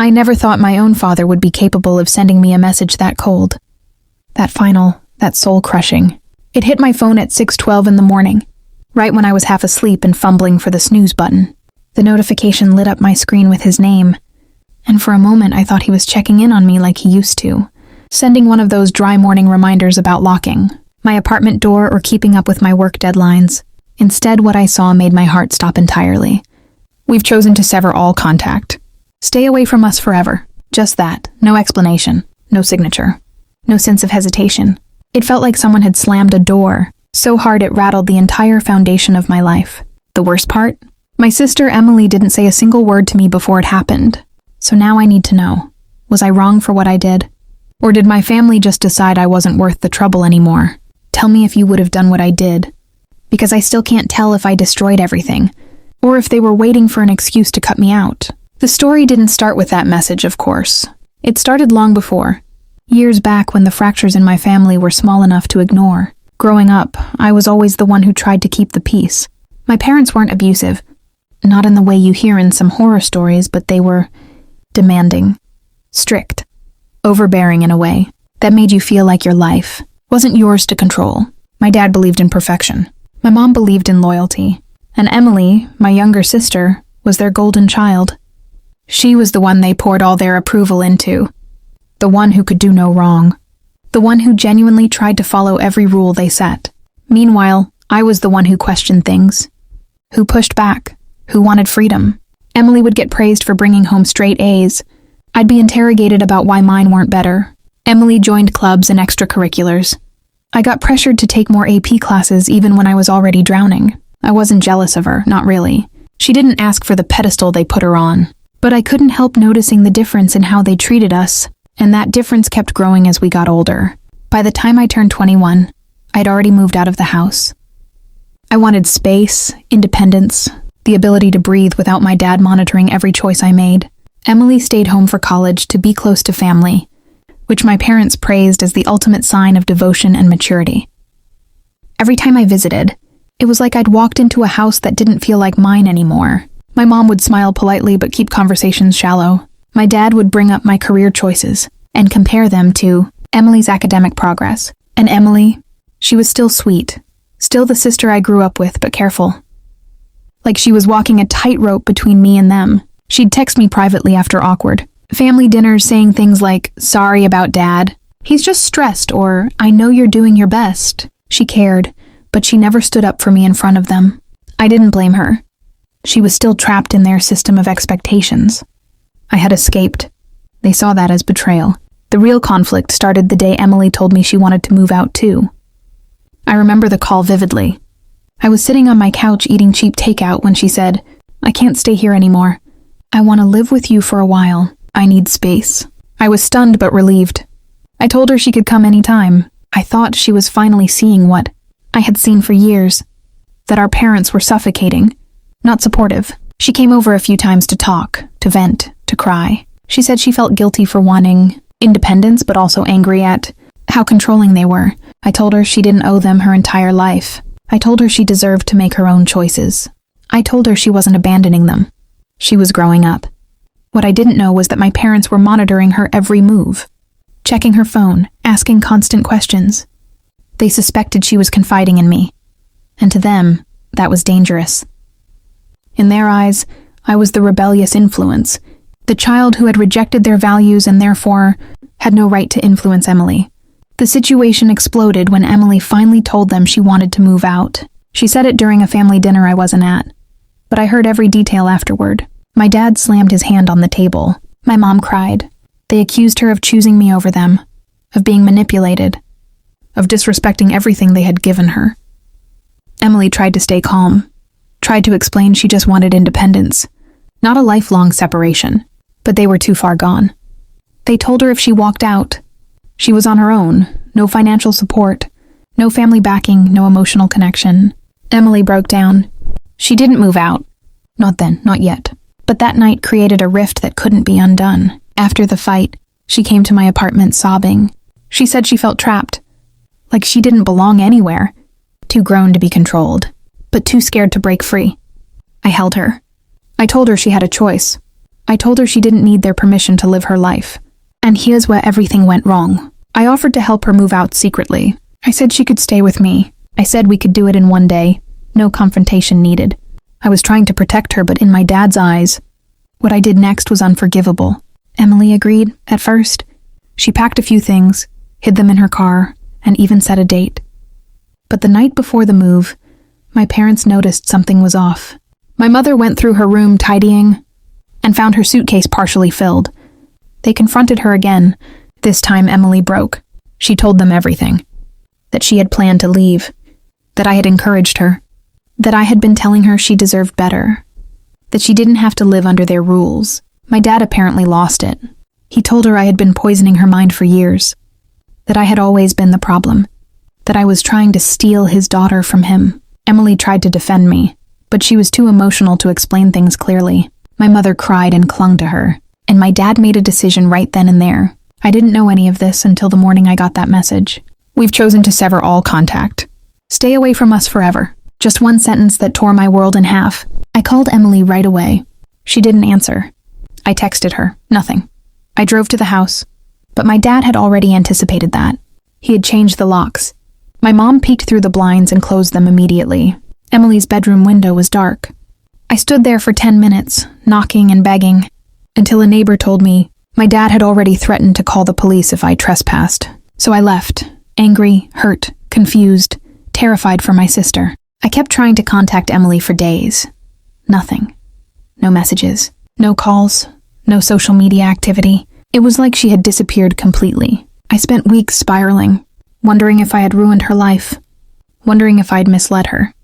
I never thought my own father would be capable of sending me a message that cold. That final, that soul-crushing. It hit my phone at 6:12 in the morning, right when I was half asleep and fumbling for the snooze button. The notification lit up my screen with his name, and for a moment I thought he was checking in on me like he used to, sending one of those dry morning reminders about locking my apartment door or keeping up with my work deadlines. Instead, what I saw made my heart stop entirely. We've chosen to sever all contact. Stay away from us forever. Just that. No explanation. No signature. No sense of hesitation. It felt like someone had slammed a door, so hard it rattled the entire foundation of my life. The worst part? My sister Emily didn't say a single word to me before it happened. So now I need to know. Was I wrong for what I did? Or did my family just decide I wasn't worth the trouble anymore? Tell me if you would have done what I did. Because I still can't tell if I destroyed everything, or if they were waiting for an excuse to cut me out. The story didn't start with that message, of course. It started long before. Years back when the fractures in my family were small enough to ignore. Growing up, I was always the one who tried to keep the peace. My parents weren't abusive. Not in the way you hear in some horror stories, but they were demanding, strict, overbearing in a way that made you feel like your life wasn't yours to control. My dad believed in perfection. My mom believed in loyalty. And Emily, my younger sister, was their golden child. She was the one they poured all their approval into. The one who could do no wrong. The one who genuinely tried to follow every rule they set. Meanwhile, I was the one who questioned things, who pushed back, who wanted freedom. Emily would get praised for bringing home straight A's. I'd be interrogated about why mine weren't better. Emily joined clubs and extracurriculars. I got pressured to take more AP classes even when I was already drowning. I wasn't jealous of her, not really. She didn't ask for the pedestal they put her on. But I couldn't help noticing the difference in how they treated us, and that difference kept growing as we got older. By the time I turned 21, I'd already moved out of the house. I wanted space, independence, the ability to breathe without my dad monitoring every choice I made. Emily stayed home for college to be close to family, which my parents praised as the ultimate sign of devotion and maturity. Every time I visited, it was like I'd walked into a house that didn't feel like mine anymore. My mom would smile politely but keep conversations shallow. My dad would bring up my career choices and compare them to Emily's academic progress. And Emily, she was still sweet, still the sister I grew up with, but careful. Like she was walking a tightrope between me and them. She'd text me privately after awkward family dinners saying things like, "Sorry about Dad. He's just stressed," or "I know you're doing your best." She cared, but she never stood up for me in front of them. I didn't blame her. She was still trapped in their system of expectations. I had escaped. They saw that as betrayal. The real conflict started the day Emily told me she wanted to move out too. I remember the call vividly. I was sitting on my couch eating cheap takeout when she said, "I can't stay here anymore. I want to live with you for a while. I need space." I was stunned but relieved. I told her she could come anytime. I thought she was finally seeing what I had seen for years, that our parents were suffocating, not supportive. She came over a few times to talk, to vent, to cry. She said she felt guilty for wanting independence but also angry at how controlling they were. I told her she didn't owe them her entire life. I told her she deserved to make her own choices. I told her she wasn't abandoning them. She was growing up. What I didn't know was that my parents were monitoring her every move, checking her phone, asking constant questions. They suspected she was confiding in me, and to them, that was dangerous. In their eyes, I was the rebellious influence, the child who had rejected their values and therefore had no right to influence Emily. The situation exploded when Emily finally told them she wanted to move out. She said it during a family dinner I wasn't at, but I heard every detail afterward. My dad slammed his hand on the table. My mom cried. They accused her of choosing me over them, of being manipulated, of disrespecting everything they had given her. Emily tried to stay calm, tried to explain she just wanted independence, not a lifelong separation, but they were too far gone. They told her if she walked out, she was on her own, no financial support, no family backing, no emotional connection. Emily broke down. She didn't move out. Not then, not yet. But that night created a rift that couldn't be undone. After the fight, she came to my apartment sobbing. She said she felt trapped, like she didn't belong anywhere, too grown to be controlled, but too scared to break free. I held her. I told her she had a choice. I told her she didn't need their permission to live her life. And here's where everything went wrong. I offered to help her move out secretly. I said she could stay with me. I said we could do it in one day. No confrontation needed. I was trying to protect her, but in my dad's eyes, what I did next was unforgivable. Emily agreed, at first. She packed a few things, hid them in her car, and even set a date. But the night before the move, my parents noticed something was off. My mother went through her room tidying and found her suitcase partially filled. They confronted her again. This time Emily broke. She told them everything. That she had planned to leave. That I had encouraged her. That I had been telling her she deserved better. That she didn't have to live under their rules. My dad apparently lost it. He told her I had been poisoning her mind for years. That I had always been the problem. That I was trying to steal his daughter from him. Emily tried to defend me, but she was too emotional to explain things clearly. My mother cried and clung to her, and my dad made a decision right then and there. I didn't know any of this until the morning I got that message. We've chosen to sever all contact. Stay away from us forever. Just one sentence that tore my world in half. I called Emily right away. She didn't answer. I texted her. Nothing. I drove to the house, but my dad had already anticipated that. He had changed the locks. My mom peeked through the blinds and closed them immediately. Emily's bedroom window was dark. I stood there for 10 minutes, knocking and begging, until a neighbor told me my dad had already threatened to call the police if I trespassed. So I left, angry, hurt, confused, terrified for my sister. I kept trying to contact Emily for days. Nothing. No messages. No calls. No social media activity. It was like she had disappeared completely. I spent weeks spiraling, wondering if I had ruined her life, wondering if I'd misled her,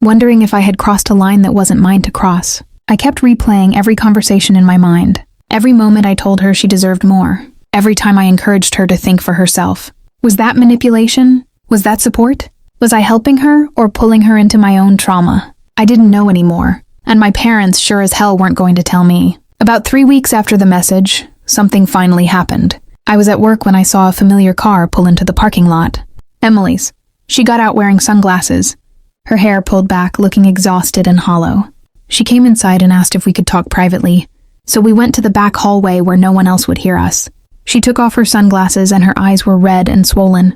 wondering if I had crossed a line that wasn't mine to cross. I kept replaying every conversation in my mind. Every moment I told her she deserved more. Every time I encouraged her to think for herself. Was that manipulation? Was that support? Was I helping her or pulling her into my own trauma? I didn't know anymore, and my parents sure as hell weren't going to tell me. About 3 weeks after the message, something finally happened. I was at work when I saw a familiar car pull into the parking lot. Emily's. She got out wearing sunglasses, her hair pulled back, looking exhausted and hollow. She came inside and asked if we could talk privately, so we went to the back hallway where no one else would hear us. She took off her sunglasses and her eyes were red and swollen.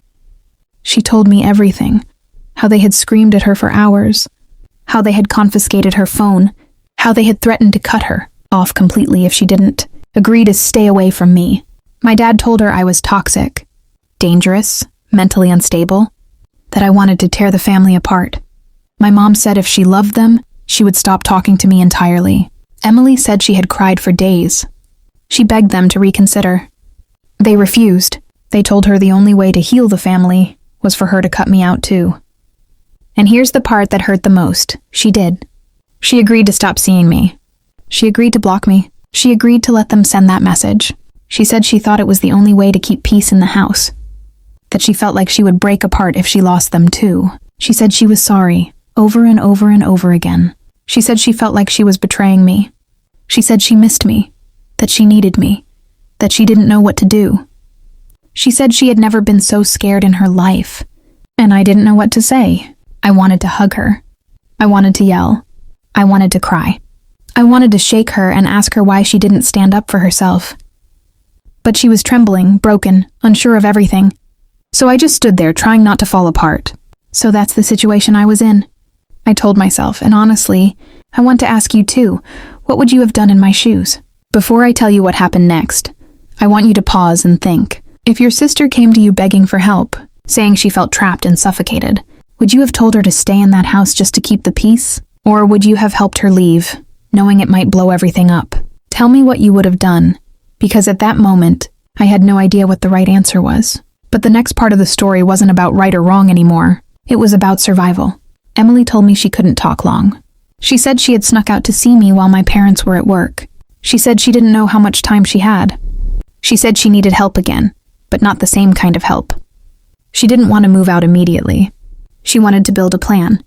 She told me everything. How they had screamed at her for hours. How they had confiscated her phone. How they had threatened to cut her off completely if she didn't agree to stay away from me. My dad told her I was toxic, dangerous, mentally unstable, that I wanted to tear the family apart. My mom said if she loved them, she would stop talking to me entirely. Emily said she had cried for days. She begged them to reconsider. They refused. They told her the only way to heal the family was for her to cut me out too. And here's the part that hurt the most. She did. She agreed to stop seeing me. She agreed to block me. She agreed to let them send that message. She said she thought it was the only way to keep peace in the house. That she felt like she would break apart if she lost them too. She said she was sorry, over and over and over again. She said she felt like she was betraying me. She said she missed me, that she needed me, that she didn't know what to do. She said she had never been so scared in her life, and I didn't know what to say. I wanted to hug her. I wanted to yell. I wanted to cry. I wanted to shake her and ask her why she didn't stand up for herself. But she was trembling, broken, unsure of everything. So I just stood there trying not to fall apart. So that's the situation I was in. I told myself, and honestly, I want to ask you too, what would you have done in my shoes? Before I tell you what happened next, I want you to pause and think. If your sister came to you begging for help, saying she felt trapped and suffocated, would you have told her to stay in that house just to keep the peace? Or would you have helped her leave, knowing it might blow everything up? Tell me what you would have done, because at that moment, I had no idea what the right answer was. But the next part of the story wasn't about right or wrong anymore. It was about survival. Emily told me she couldn't talk long. She said she had snuck out to see me while my parents were at work. She said she didn't know how much time she had. She said she needed help again, but not the same kind of help. She didn't want to move out immediately. She wanted to build a plan.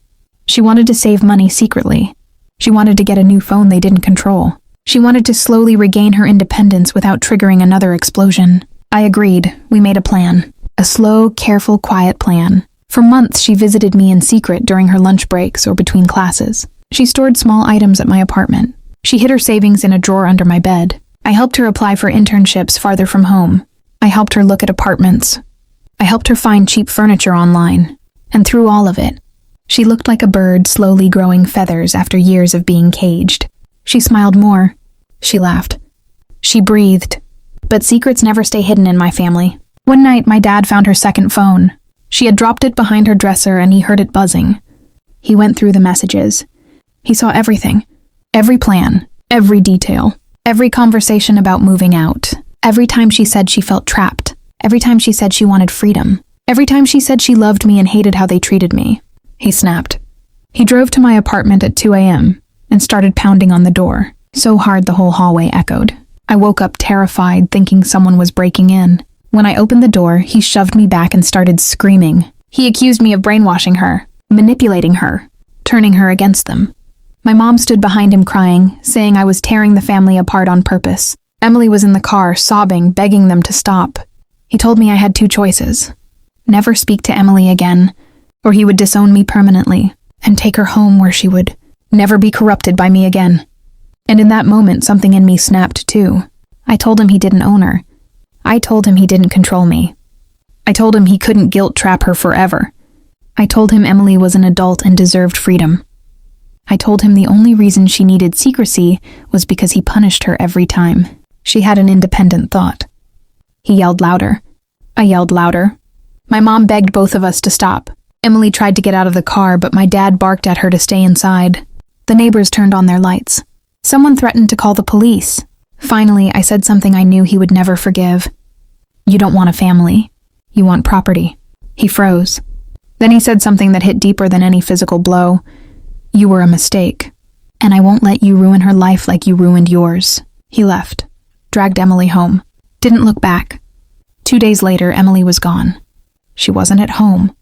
She wanted to save money secretly. She wanted to get a new phone they didn't control. She wanted to slowly regain her independence without triggering another explosion. I agreed. We made a plan. A slow, careful, quiet plan. For months, she visited me in secret during her lunch breaks or between classes. She stored small items at my apartment. She hid her savings in a drawer under my bed. I helped her apply for internships farther from home. I helped her look at apartments. I helped her find cheap furniture online. And through all of it, she looked like a bird slowly growing feathers after years of being caged. She smiled more. She laughed. She breathed. But secrets never stay hidden in my family. One night, my dad found her second phone. She had dropped it behind her dresser and he heard it buzzing. He went through the messages. He saw everything. Every plan. Every detail. Every conversation about moving out. Every time she said she felt trapped. Every time she said she wanted freedom. Every time she said she loved me and hated how they treated me. He snapped. He drove to my apartment at 2 a.m. and started pounding on the door, so hard the whole hallway echoed. I woke up terrified, thinking someone was breaking in. When I opened the door, he shoved me back and started screaming. He accused me of brainwashing her, manipulating her, turning her against them. My mom stood behind him crying, saying I was tearing the family apart on purpose. Emily was in the car, sobbing, begging them to stop. He told me I had two choices. Never speak to Emily again, or he would disown me permanently and take her home where she would never be corrupted by me again. And in that moment, something in me snapped too. I told him he didn't own her. I told him he didn't control me. I told him he couldn't guilt trap her forever. I told him Emily was an adult and deserved freedom. I told him the only reason she needed secrecy was because he punished her every time. She had an independent thought. He yelled louder. I yelled louder. My mom begged both of us to stop. Emily tried to get out of the car, but my dad barked at her to stay inside. The neighbors turned on their lights. Someone threatened to call the police. Finally, I said something I knew he would never forgive. You don't want a family. You want property. He froze. Then he said something that hit deeper than any physical blow. You were a mistake, and I won't let you ruin her life like you ruined yours. He left, dragged Emily home, didn't look back. 2 days later, Emily was gone. She wasn't at home.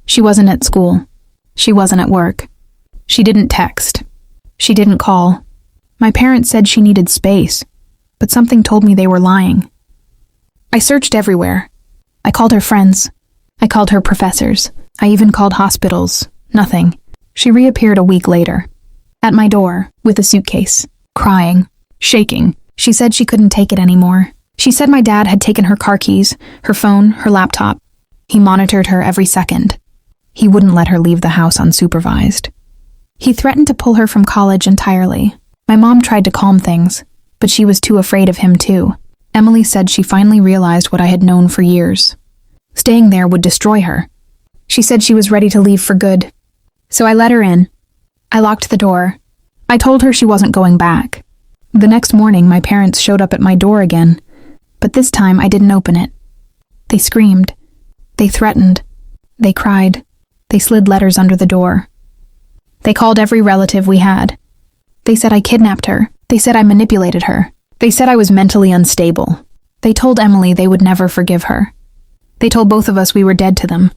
She wasn't at school. She wasn't at work. She didn't text. She didn't call. My parents said she needed space, but something told me they were lying. I searched everywhere. I called her friends. I called her professors. I even called hospitals. Nothing. She reappeared a week later, at my door, with a suitcase, crying, shaking. She said she couldn't take it anymore. She said my dad had taken her car keys, her phone, her laptop. He monitored her every second. He wouldn't let her leave the house unsupervised. He threatened to pull her from college entirely. My mom tried to calm things, but she was too afraid of him too. Emily said she finally realized what I had known for years. Staying there would destroy her. She said she was ready to leave for good. So I let her in. I locked the door. I told her she wasn't going back. The next morning, my parents showed up at my door again, but this time I didn't open it. They screamed. They threatened. They cried. They slid letters under the door. They called every relative we had. They said I kidnapped her. They said I manipulated her. They said I was mentally unstable. They told Emily they would never forgive her. They told both of us we were dead to them.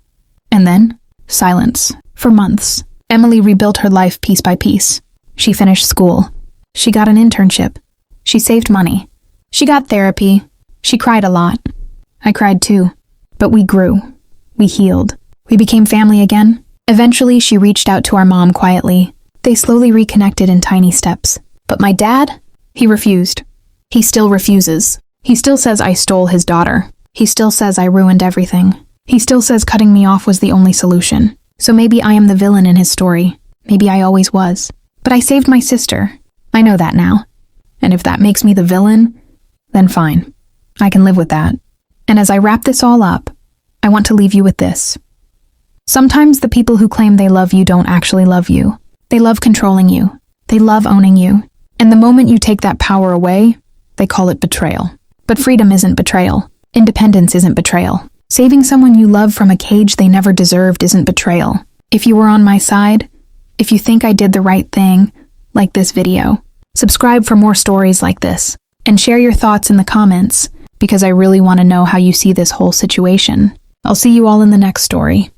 And then, silence. For months, Emily rebuilt her life piece by piece. She finished school. She got an internship. She saved money. She got therapy. She cried a lot. I cried too. But we grew. We healed. We became family again. Eventually, she reached out to our mom quietly. They slowly reconnected in tiny steps. But my dad? He refused. He still refuses. He still says I stole his daughter. He still says I ruined everything. He still says cutting me off was the only solution. So maybe I am the villain in his story. Maybe I always was. But I saved my sister. I know that now. And if that makes me the villain, then fine. I can live with that. And as I wrap this all up, I want to leave you with this. Sometimes the people who claim they love you don't actually love you. They love controlling you. They love owning you. And the moment you take that power away, they call it betrayal. But freedom isn't betrayal. Independence isn't betrayal. Saving someone you love from a cage they never deserved isn't betrayal. If you were on my side, if you think I did the right thing, like this video, subscribe for more stories like this, and share your thoughts in the comments, because I really want to know how you see this whole situation. I'll see you all in the next story.